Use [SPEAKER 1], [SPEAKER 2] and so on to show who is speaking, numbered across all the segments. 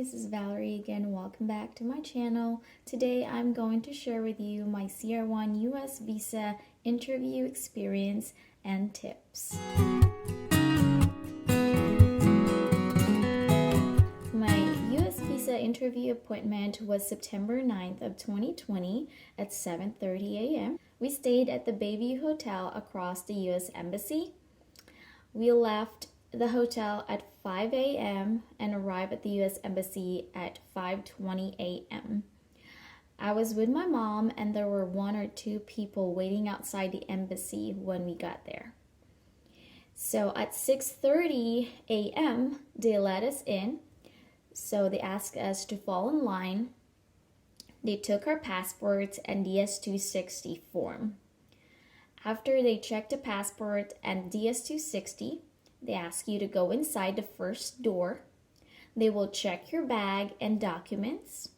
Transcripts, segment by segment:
[SPEAKER 1] this is Valerie again. Welcome back to my channel. Today I'm going to share with you my CR1 US visa interview experience and tips. My US visa interview appointment was September 9th of 2020 at 7:30 a.m. We stayed at the BAYVIEW Hotel across the US Embassy. We left the hotel at 5 a.m. and arrived at the U.S. Embassy at 5:20 a.m. I was with my mom and there were one or two people waiting outside the embassy when we got there. So at 6:30 a.m. they let us in. So they asked us to fall in line. They took our passports and DS-260 form. After they checked the passport and DS-260, they ask you to go inside the first door. They will check your bag and documents.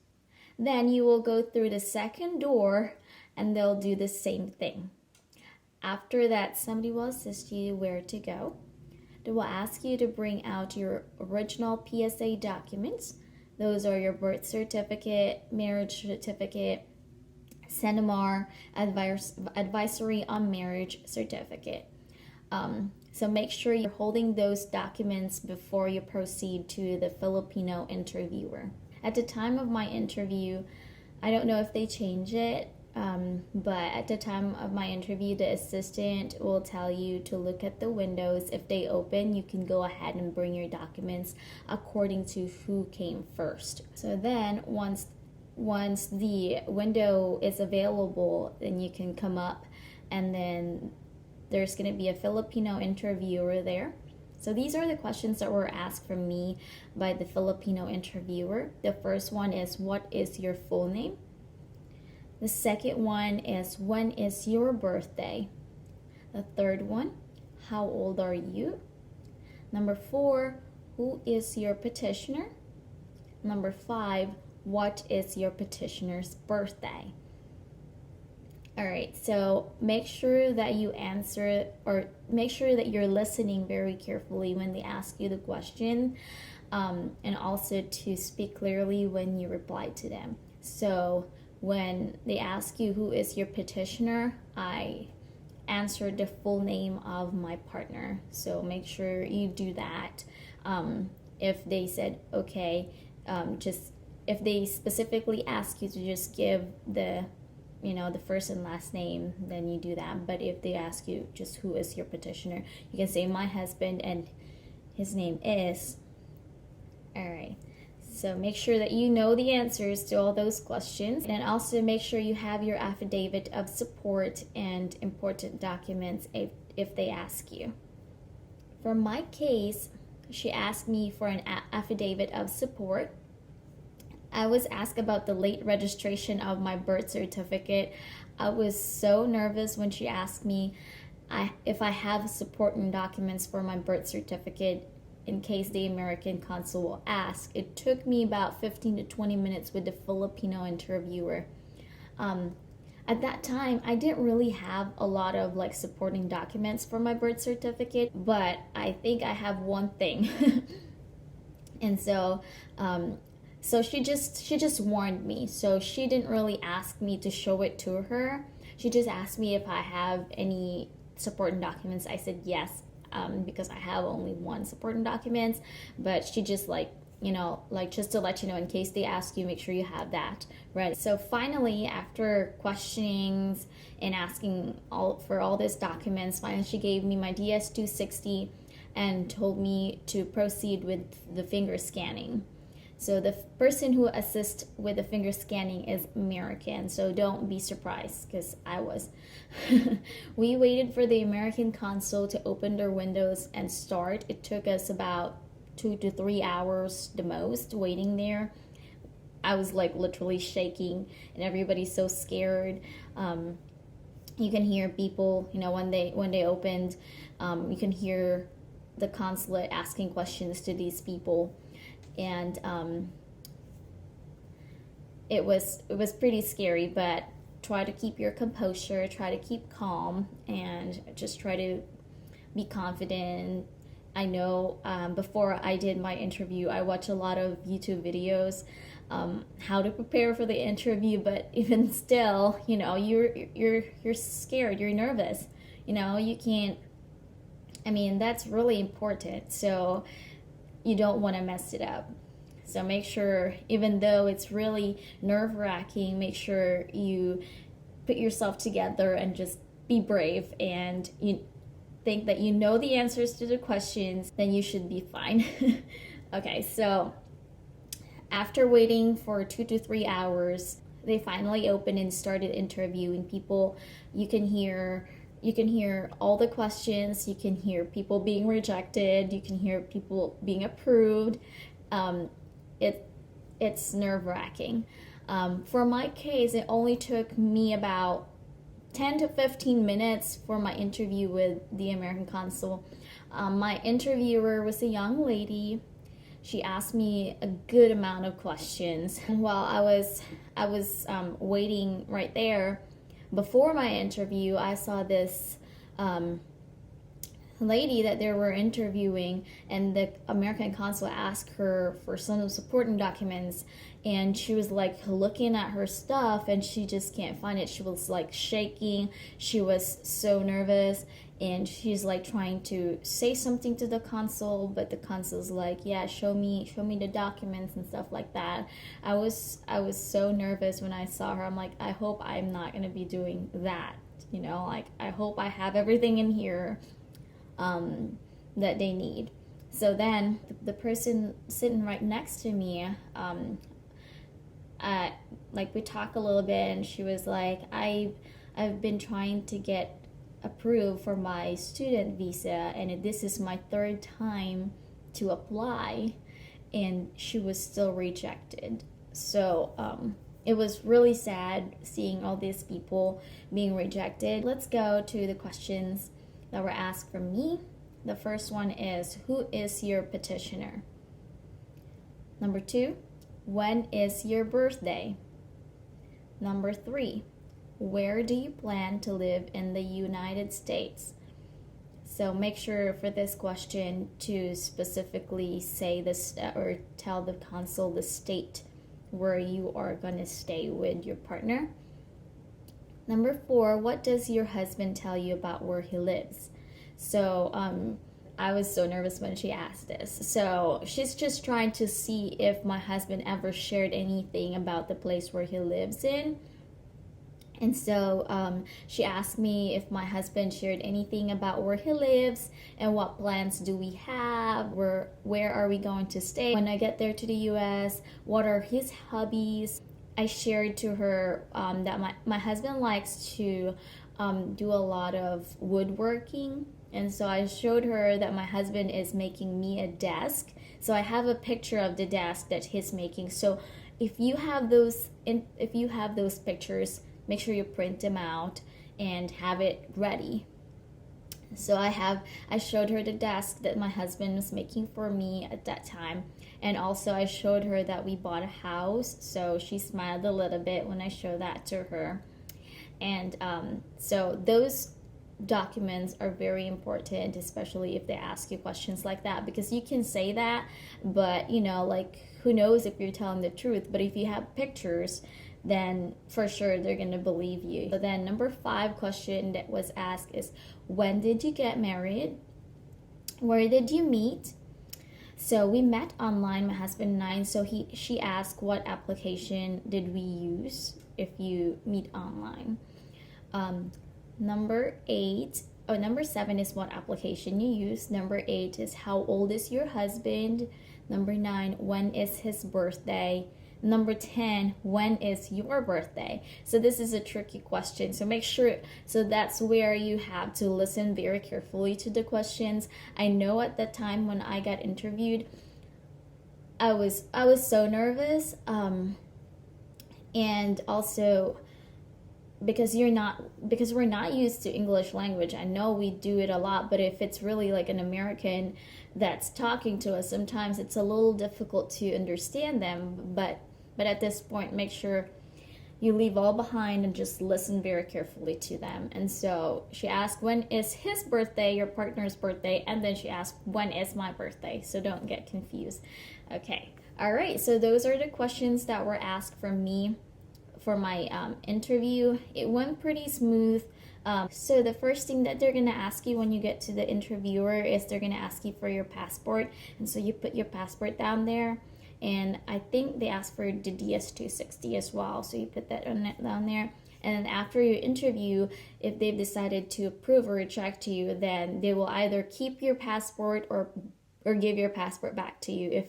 [SPEAKER 1] Then you will go through the second door and they'll do the same thing. After that, somebody will assist you where to go. They will ask you to bring out your original PSA documents. Those are your birth certificate, marriage certificate, CENOMAR, advisory on marriage certificate. So make sure you're holding those documents before you proceed to the Filipino interviewer. At the time of my interview, I don't know if they change it, but at the time of my interview, the assistant will tell you to look at the windows. If they open, you can go ahead and bring your documents according to who came first. So then once the window is available, then you can come up, and then there's going to be a Filipino interviewer there. So these are the questions that were asked from me by the Filipino interviewer. The first one is, what is your full name? The second one is, when is your birthday? The third one, how old are you? Number 4, who is your petitioner? Number 5, what is your petitioner's birthday? All right, so make sure that you answer, or make sure that you're listening very carefully when they ask you the question, and also to speak clearly when you reply to them. So when they ask you who is your petitioner, I answered the full name of my partner. So make sure you do that. If they said, okay, if they specifically ask you to just give the first and last name, then you do that. But if they ask you just who is your petitioner, you can say my husband and his name is. All right. So make sure that you know the answers to all those questions, and also make sure you have your affidavit of support and important documents if they ask you. For my case, she asked me for an affidavit of support. I was asked about the late registration of my birth certificate. I was so nervous when she asked me if I have supporting documents for my birth certificate in case the American consul will ask. It took me about 15 to 20 minutes with the Filipino interviewer. At that time, I didn't really have a lot of supporting documents for my birth certificate, but I think I have one thing. And so she just warned me. So she didn't really ask me to show it to her. She just asked me if I have any supporting documents. I said yes, because I have only one supporting documents. But she just just to let you know, in case they ask you, make sure you have that ready. So finally, after questionings and asking for all these documents, finally she gave me my DS-260 and told me to proceed with the finger scanning. So the person who assists with the finger scanning is American, so don't be surprised, because I was. We waited for the American consul to open their windows and start. It took us about 2 to 3 hours the most waiting there. I was literally shaking, and everybody's so scared. You can hear people, when they opened, you can hear the consulate asking questions to these people. And it was pretty scary, but try to keep your composure, try to keep calm, and just try to be confident I know before I did my interview, I watched a lot of YouTube videos how to prepare for the interview, but even still, you know, you're scared, you're nervous. You know, you can't. I mean, that's really important. So you don't want to mess it up. So make sure, even though it's really nerve-wracking, make sure you put yourself together and just be brave, and you think that you know the answers to the questions, then you should be fine. Okay, so after waiting for 2 to 3 hours, they finally opened and started interviewing people. You can hear all the questions. You can hear people being rejected. You can hear people being approved. It's nerve-wracking. For my case, it only took me about 10 to 15 minutes for my interview with the American consul. My interviewer was a young lady. She asked me a good amount of questions. And while I was waiting right there, before my interview, I saw this lady that they were interviewing, and the American consul asked her for some supporting documents, and she was like looking at her stuff and she just can't find it. She was like shaking. She was so nervous, and she's like trying to say something to the consul, but the consul's like, yeah, show me the documents and stuff like that. I was so nervous when I saw her. I'm like, I hope I'm not gonna be doing that, you know, like I hope I have everything in here that they need. So then the person sitting right next to me, like we talked a little bit, and she was like, I've been trying to get approved for my student visa, and this is my third time to apply, and she was still rejected. So it was really sad seeing all these people being rejected. Let's go to the questions that were asked from me. The first one is, who is your petitioner? Number 2, when is your birthday? Number 3, where do you plan to live in the United States? So make sure for this question to specifically say this or tell the consul the state where you are going to stay with your partner. Number 4, what does your husband tell you about where he lives? So I was so nervous when she asked this. So she's just trying to see if my husband ever shared anything about the place where he lives in. And so she asked me if my husband shared anything about where he lives and what plans do we have, where are we going to stay when I get there to the US, what are his hobbies. I shared to her that my husband likes to do a lot of woodworking. And so I showed her that my husband is making me a desk. So I have a picture of the desk that he's making. So if you have those pictures, make sure you print them out and have it ready. So I showed her the desk that my husband was making for me at that time. And also I showed her that we bought a house. So she smiled a little bit when I showed that to her. And so those documents are very important, especially if they ask you questions like that, because you can say that, but you know, like, who knows if you're telling the truth. But if you have pictures, then for sure they're gonna believe you. So then number 5 question that was asked is, when did you get married? Where did you meet? So we met online, my husband and I. So she asked, what application did we use if you meet online? Number 7 is what application you use. Number 8 is, how old is your husband? Number 9, when is his birthday? Number 10, when is your birthday? So this is a tricky question. So make sure, so that's where you have to listen very carefully to the questions. I know at the time when I got interviewed, I was so nervous. And also because we're not used to English language. I know we do it a lot, but if it's really like an American that's talking to us, sometimes it's a little difficult to understand them. But at this point, make sure you leave all behind and just listen very carefully to them. And so she asked, when is his birthday, your partner's birthday? And then she asked, when is my birthday? So don't get confused. Okay. All right. So those are the questions that were asked from me for my interview. It went pretty smooth. So the first thing that they're gonna ask you when you get to the interviewer is they're gonna ask you for your passport. And so you put your passport down there. And I think they ask for the DS-260 as well, so you put that down there. And then after your interview, if they've decided to approve or reject you, then they will either keep your passport or give your passport back to you.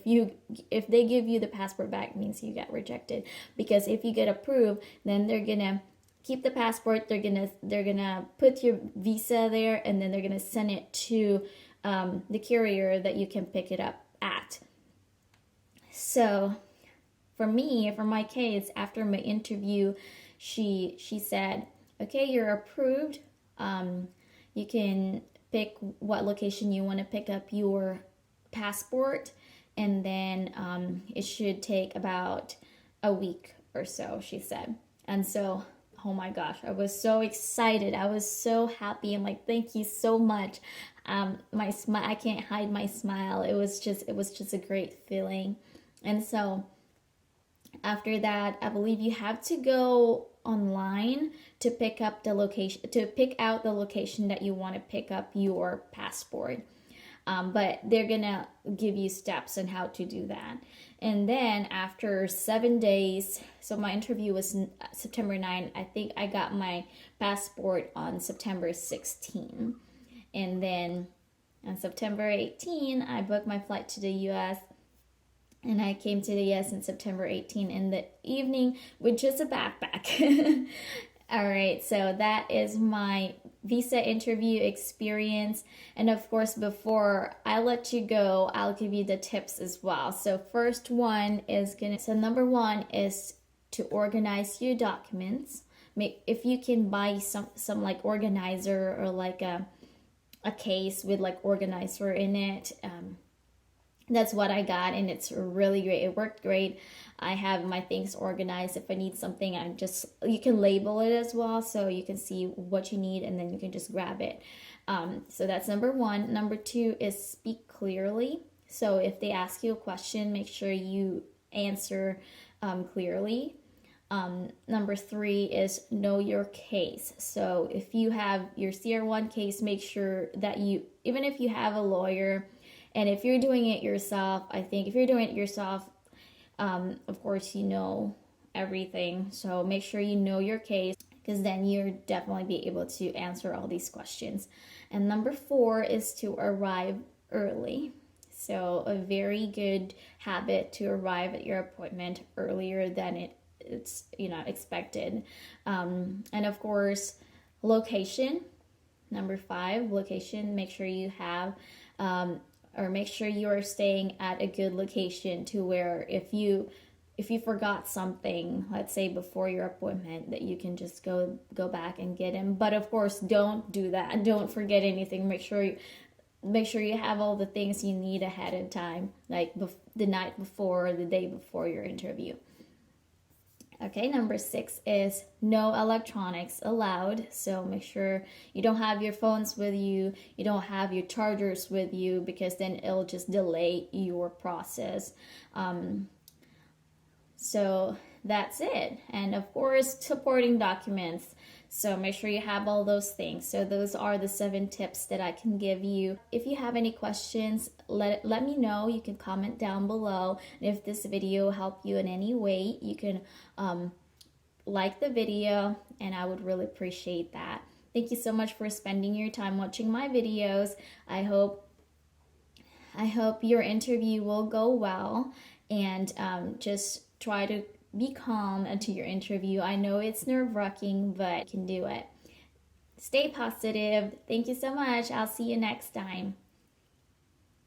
[SPEAKER 1] If they give you the passport back, it means you got rejected. Because if you get approved, then they're gonna keep the passport. They're gonna put your visa there, and then they're gonna send it to the carrier that you can pick it up at. So for my case, after my interview, she said, okay, you're approved. You can pick what location you want to pick up your passport, and then it should take about a week or so, she said. And so, oh my gosh, I was so excited. I was so happy. I'm like, thank you so much. My smile, I can't hide my smile. It was just a great feeling. And so after that, I believe you have to go online to pick up the location, to pick out the location that you want to pick up your passport. But they're gonna give you steps on how to do that. And then after 7 days, so my interview was September 9. I think I got my passport on September 16. And then on September 18, I booked my flight to the US. And I came to the US on September 18 in the evening with just a backpack. All right, so that is my visa interview experience. And of course, before I let you go, I'll give you the tips as well. So number one is to organize your documents. If you can buy some like organizer or like a case with like organizer in it, that's what I got, and it's really great. It worked great. I have my things organized. If I need something, you can label it as well, so you can see what you need, and then you can just grab it. So that's number one. Number two is speak clearly. So if they ask you a question, make sure you answer clearly. Number three is know your case. So if you have your CR1 case, make sure that even if you have a lawyer, and if you're doing it yourself, I think if you're doing it yourself, of course, you know everything. So make sure you know your case, because then you'll definitely be able to answer all these questions. And number four is to arrive early. So a very good habit to arrive at your appointment earlier than it's expected. And of course, location. Number five, location. Make sure you have or make sure you are staying at a good location to where if you forgot something, let's say before your appointment, that you can just go back and get him. But of course, don't do that. Don't forget anything. Make sure you have all the things you need ahead of time, like the night before or the day before your interview. Okay, number six is no electronics allowed. So make sure you don't have your phones with you, you don't have your chargers with you, because then it'll just delay your process. So that's it. And of course, supporting documents. So make sure you have all those things. So those are the 7 tips that I can give you. If you have any questions, let me know. You can comment down below. And if this video helped you in any way, you can like the video, and I would really appreciate that. Thank you so much for spending your time watching my videos. I hope your interview will go well, and just try to be calm into your interview. I know it's nerve-wracking, but you can do it. Stay positive. Thank you so much. I'll see you next time.